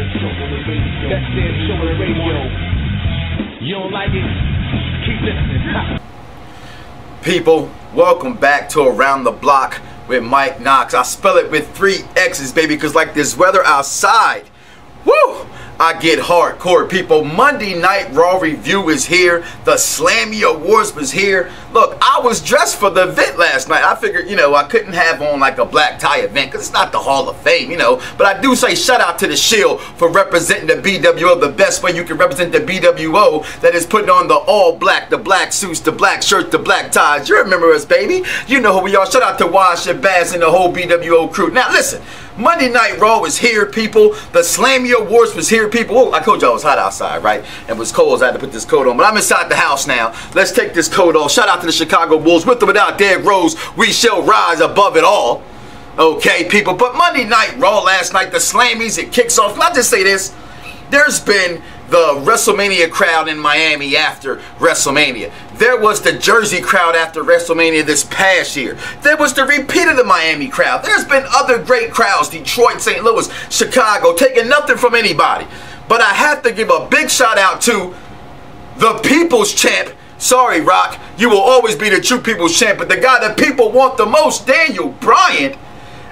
Best damn show on the radio. You don't like it? Keep listening. People, welcome back to Around the Block with MikeKnoxxx. I spell it with 3 X's, baby, because like this weather outside, woo, I get hardcore, people. Monday Night Raw review is here. The Slammy Awards was here. Look, I was dressed for the event last night. I figured, you know, I couldn't have on like a black tie event because it's not the Hall of Fame, you know. But I do say shout out to the Shield for representing the BWO the best way you can represent the BWO, that is putting on the all black, the black suits, the black shirts, the black ties. You remember us, baby. You know who we are. Shout out to Wash and Bass and the whole BWO crew. Now, listen. Monday Night Raw was here, people. The Slammy Awards was here, people. Oh, I told y'all it was hot outside, right? It was cold, so I had to put this coat on. But I'm inside the house now. Let's take this coat off. Shout out to the Chicago Bulls. With or without Derrick Rose, we shall rise above it all. Okay, people. But Monday Night Raw last night, the Slammys, it kicks off. Can I just say this? There's been the WrestleMania crowd in Miami after WrestleMania. There was the Jersey crowd after WrestleMania this past year. There was the repeat of the Miami crowd. There's been other great crowds, Detroit, St. Louis, Chicago, taking nothing from anybody. But I have to give a big shout out to the People's Champ. Sorry, Rock, you will always be the true People's Champ, but the guy that people want the most, Daniel Bryan,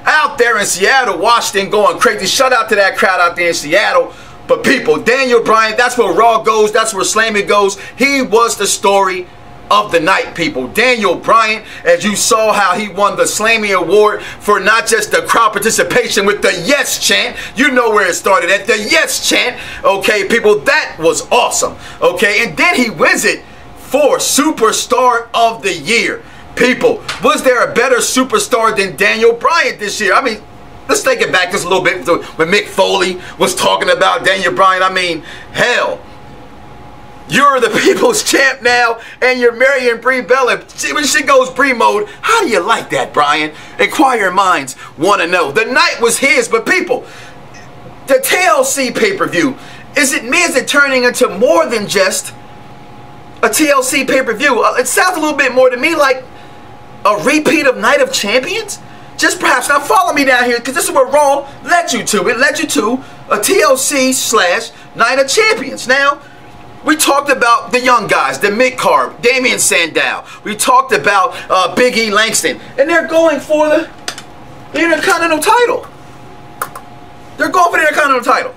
out there in Seattle, Washington, going crazy. Shout out to that crowd out there in Seattle. But people, Daniel Bryan, that's where Raw goes, that's where Slammy goes. He was the story of the night, people. Daniel Bryan, as you saw how he won the Slammy Award for not just the crowd participation with the yes chant. You know where it started at, the yes chant. Okay, people, that was awesome. Okay, and then he wins it for Superstar of the Year. People, was there a better superstar than Daniel Bryan this year? I mean, let's take it back just a little bit to when Mick Foley was talking about Daniel Bryan. I mean, hell, you're the People's Champ now, and you're marrying Brie Bella. When she goes Brie mode, how do you like that, Bryan? Inquiring minds want to know. The night was his, but people, the TLC pay-per-view, is it turning into more than just a TLC pay-per-view? It sounds a little bit more to me like a repeat of Night of Champions. Just perhaps, now follow me down here, because this is what Raw led you to. It led you to a TLC / Night of Champions. Now, we talked about the young guys, the mid-card, Damien Sandow. We talked about Big E Langston. And they're going for the Intercontinental title. They're going for the Intercontinental title.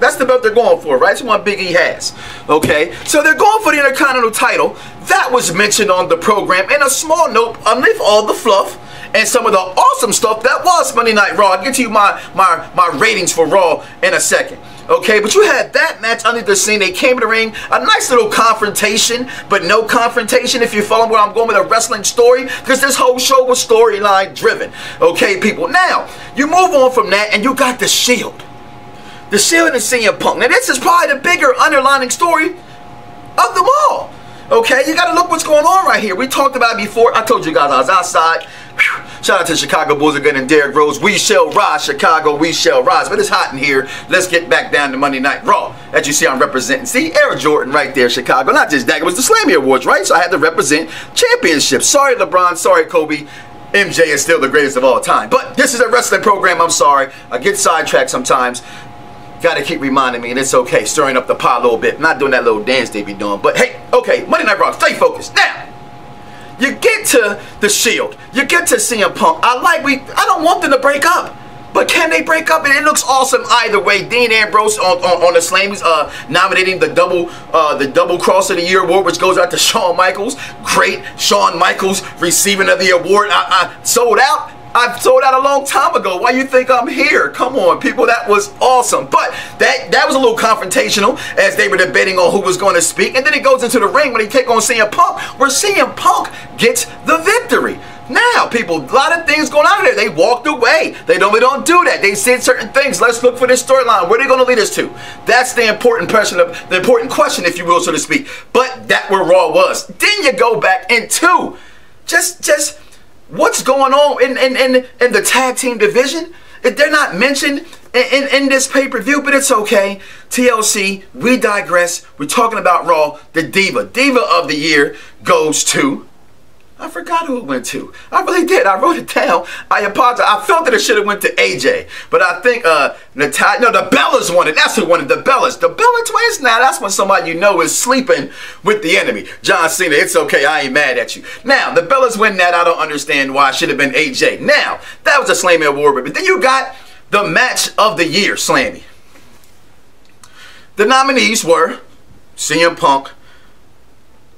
That's the belt they're going for, right? That's what Big E has. Okay? So they're going for the Intercontinental title. That was mentioned on the program. And a small note, underneath all the fluff and some of the awesome stuff that was Monday Night Raw. I'll get to you my ratings for Raw in a second. Okay, but you had that match under the scene. They came to the ring, a nice little confrontation, but no confrontation if you follow where I'm going with a wrestling story, because this whole show was storyline driven. Okay, people. Now, you move on from that and you got the Shield. The Shield and CM Punk. Now, this is probably the bigger underlining story of them all. Okay, you got to look what's going on right here. We talked about it before. I told you guys I was outside. Whew. Shout out to the Chicago Bulls again and Derrick Rose. We shall rise, Chicago. We shall rise. But it's hot in here. Let's get back down to Monday Night Raw. As you see, I'm representing. See, Air Jordan right there, Chicago. Not just that. It was the Slammy Awards, right? So I had to represent championships. Sorry, LeBron. Sorry, Kobe. MJ is still the greatest of all time. But this is a wrestling program. I'm sorry. I get sidetracked sometimes. Got to keep reminding me, and it's okay, stirring up the pot a little bit. Not doing that little dance they be doing. But hey, okay, Monday Night Raw, stay focused. Now, you get to the Shield. You get to CM Punk. I don't want them to break up. But can they break up? And it looks awesome either way. Dean Ambrose on the Slammys nominating the double Cross of the Year award, which goes out to Shawn Michaels. Great. Shawn Michaels receiving of the award. I sold out. I've sold out a long time ago. Why you think I'm here? Come on, people. That was awesome. But that was a little confrontational as they were debating on who was going to speak. And then it goes into the ring when they take on CM Punk, where CM Punk gets the victory. Now, people, a lot of things going on there. They walked away. They don't do that. They said certain things. Let's look for this storyline. Where are they going to lead us to? That's the important question, if you will, so to speak. But that where Raw was. Then you go back into just what's going on in the tag team division. They're not mentioned in this pay-per-view, but it's okay. TLC, we digress. We're talking about Raw. The Diva of the Year goes to I forgot who it went to. I really did. I wrote it down. I apologize. I felt that it should have went to AJ. But I think Natalia, no, the Bellas won it. That's who won it. The Bellas. The Bella Twins? Now, that's when somebody you know is sleeping with the enemy. John Cena, it's okay. I ain't mad at you. Now, the Bellas win that. I don't understand why. It should have been AJ. Now, that was a Slammy Award. But then you got the match of the year, Slammy. The nominees were CM Punk,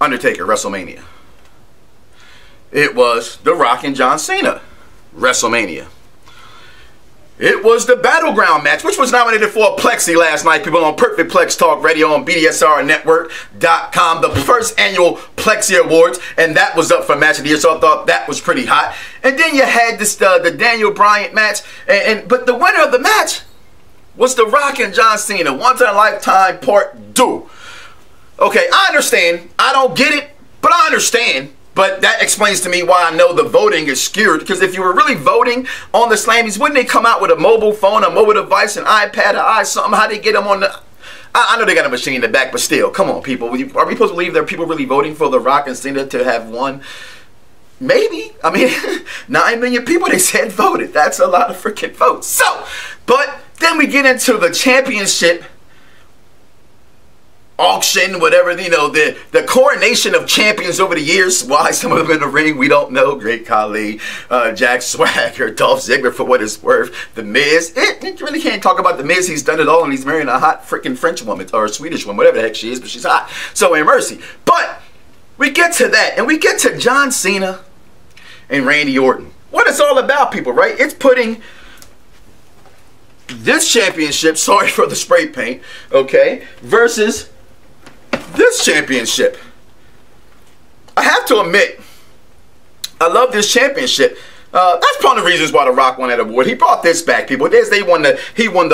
Undertaker, WrestleMania. It was The Rock and John Cena, WrestleMania. It was the Battleground match, which was nominated for a Plexi last night, people, on Perfect Plex Talk Radio on BDSRnetwork.com, the first annual Plexi Awards, and that was up for Match of the Year, so I thought that was pretty hot. And then you had this the Daniel Bryan match, but the winner of the match was The Rock and John Cena, Once in a Lifetime Part 2. Okay, I understand. I don't get it, but I understand. But that explains to me why I know the voting is skewed. Because if you were really voting on the Slammies, wouldn't they come out with a mobile phone, a mobile device, an iPad, an something? How they get them on the... I know they got a machine in the back, but still, come on, people. Are we supposed to believe there are people really voting for The Rock and Cena to have won? Maybe. I mean, 9 million people, they said, voted. That's a lot of freaking votes. So, but then we get into the championship auction, whatever, you know, the coronation of champions over the years. Why some of them in the ring, we don't know. Great Khali, Jack Swagger, Dolph Ziggler, for what it's worth. The Miz, you really can't talk about The Miz. He's done it all, and he's marrying a hot freaking French woman, or a Swedish woman, whatever the heck she is, but she's hot. So, in mercy. But we get to that, and we get to John Cena and Randy Orton. What it's all about, people, right? It's putting this championship, sorry for the spray paint, okay, versus this championship. I have to admit, I love this championship. That's probably the reasons why The Rock won that award. He brought this back, people. He won the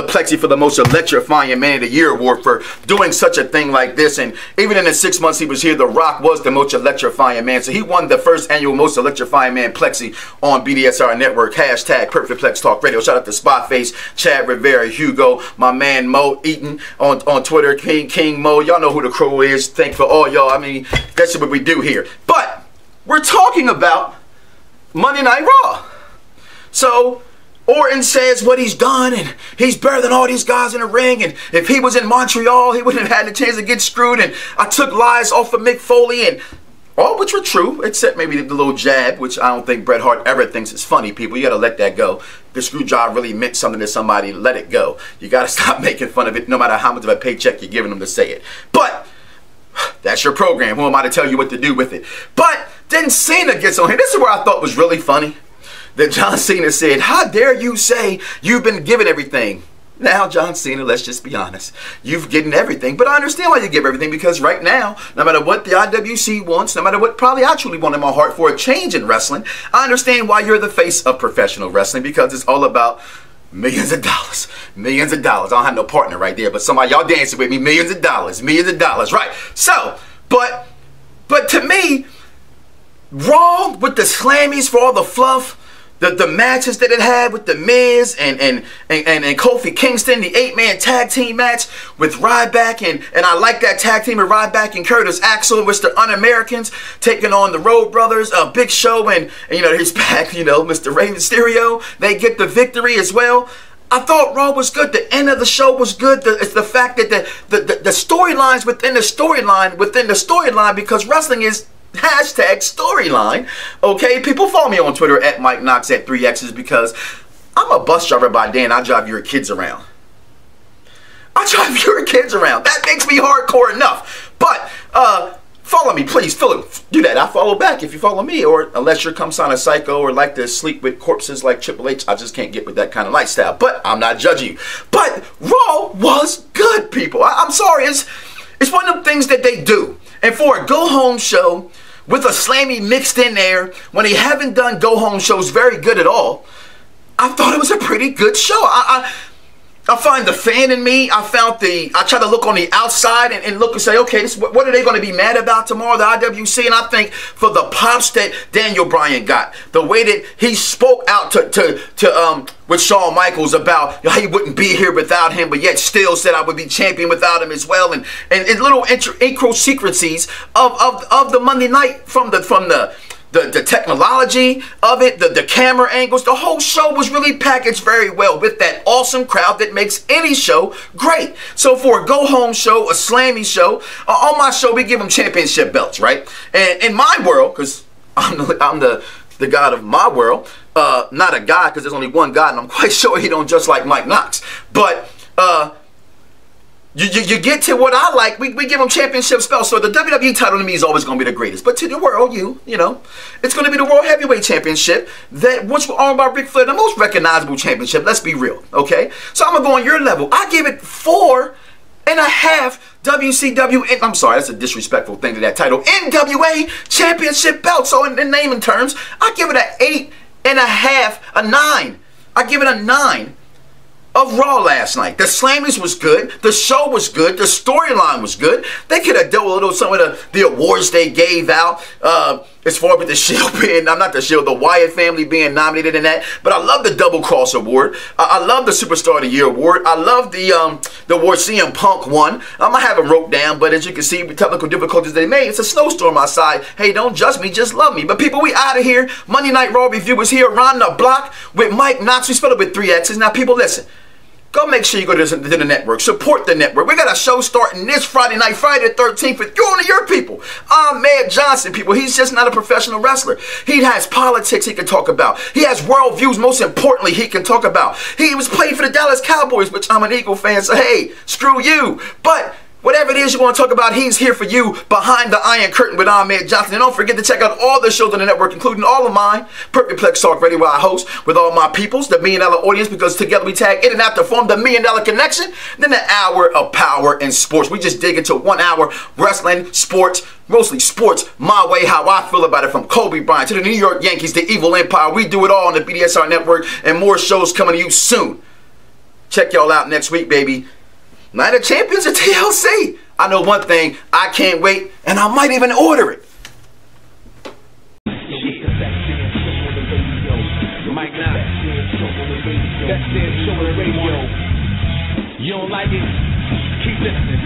Plexi for the most electrifying Man of the Year award for doing such a thing like this. And even in the 6 months he was here, The Rock was the most electrifying man. So he won the first annual most electrifying man Plexi on BDSR Network. Hashtag Perfect Plex Talk Radio. Shout out to Spotface, Chad Rivera, Hugo, my man Mo Eaton on Twitter, King Mo. Y'all know who the crew is. Thank for all y'all. I mean, that's what we do here. But we're talking about Monday Night Raw. So Orton says what he's done, and he's better than all these guys in the ring, and if he was in Montreal, he wouldn't have had the chance to get screwed, and I took lies off of Mick Foley, and all which were true, except maybe the little jab, which I don't think Bret Hart ever thinks is funny, people. You gotta let that go. The screw job really meant something to somebody. Let it go. You gotta stop making fun of it, no matter how much of a paycheck you're giving them to say it. But that's your program. Who am I to tell you what to do with it? But then Cena gets on here. This is where I thought was really funny. That John Cena said, how dare you say you've been given everything? Now, John Cena, let's just be honest. You've given everything. But I understand why you give everything, because right now, no matter what the IWC wants, no matter what probably I truly want in my heart for a change in wrestling, I understand why you're the face of professional wrestling, because it's all about millions of dollars. Millions of dollars. I don't have no partner right there, but somebody, y'all dancing with me. Millions of dollars. Right. So, but to me, Raw with the Slammies for all the fluff, the matches that it had with The Miz and Kofi Kingston, the 8-man tag team match with Ryback, and I like that tag team with Ryback and Curtis Axel, which the Un-Americans taking on the Road Brothers, Big Show, and you know, he's back, you know, Mr. Rey Mysterio. They get the victory as well. I thought Raw was good. The end of the show was good. It's the fact that the storylines within the storyline, because wrestling is hashtag storyline. Okay, people follow me on Twitter at MikeKnoxxx at 3X's, because I'm a bus driver by day and I drive your kids around. That makes me hardcore enough. But follow me, please. Do that. I follow back if you follow me, or unless you're some kind of psycho or like to sleep with corpses like Triple H. I just can't get with that kind of lifestyle. But I'm not judging you. But Raw was good, people. I'm sorry. It's one of them things that they do. And for a go-home show with a Slammy mixed in there, when they haven't done go-home shows very good at all, I thought it was a pretty good show. I find the fan in me. I try to look on the outside and look and say, okay, what are they going to be mad about tomorrow, the IWC? And I think for the pops that Daniel Bryan got, the way that he spoke out with Shawn Michaels about how he wouldn't be here without him, but yet still said I would be champion without him as well, and little idiosyncrasies of the Monday night from the the technology of it, the camera angles, the whole show was really packaged very well with that awesome crowd that makes any show great. So for a go-home show, a Slammy show, on my show, we give them championship belts, right? And in my world, because I'm the god of my world, not a god because there's only one God, and I'm quite sure he don't just like MikeKnoxxx, but you get to what I like, we give them championship belts. So the WWE title to me is always going to be the greatest. But to the world, you know, it's going to be the World Heavyweight Championship, that which was owned by Ric Flair, the most recognizable championship. Let's be real, okay? So I'm going to go on your level. I give it 4.5 WCW, I'm sorry, that's a disrespectful thing to that title, NWA championship belt. So in naming terms, I give it an 8.5, a 9. I give it a 9. Of Raw last night. The Slammys was good. The show was good. The storyline was good. They could have dealt with a little some of the awards they gave out. As far as the Shield being, I'm not the Shield, the Wyatt family being nominated in that. But I love the Double Cross Award. I love the Superstar of the Year Award. I love the award CM Punk won. I'm gonna have them wrote down, but as you can see, with technical difficulties they made, it's a snowstorm outside. Hey, don't judge me, just love me. But people, we out of here. Monday Night Raw review is here around the block with MikeKnoxxx. We spell it with 3 X's. Now, people, listen. Go make sure you go to the network. Support the network. We got a show starting this Friday night, Friday the 13th, with you and your people. I'm Mayor Johnson, people. He's just not a professional wrestler. He has politics he can talk about. He has world views, most importantly, he can talk about. He was playing for the Dallas Cowboys, which I'm an Eagle fan, so hey, screw you. But whatever it is you want to talk about, he's here for you behind the Iron Curtain with Mayor Johnson. And don't forget to check out all the shows on the network, including all of mine. PPV Talk Radio, where I host with all my peoples, the $1 Million audience, because together we tag in and out to form the $1 Million Connection. Then the hour of power and sports. We just dig into 1 hour wrestling, sports, mostly sports, my way, how I feel about it, from Kobe Bryant to the New York Yankees, the Evil Empire. We do it all on the BDSR network, and more shows coming to you soon. Check y'all out next week, baby. Night of Champions at TLC. I know one thing, I can't wait, and I might even order it. You don't like it? Keep listening.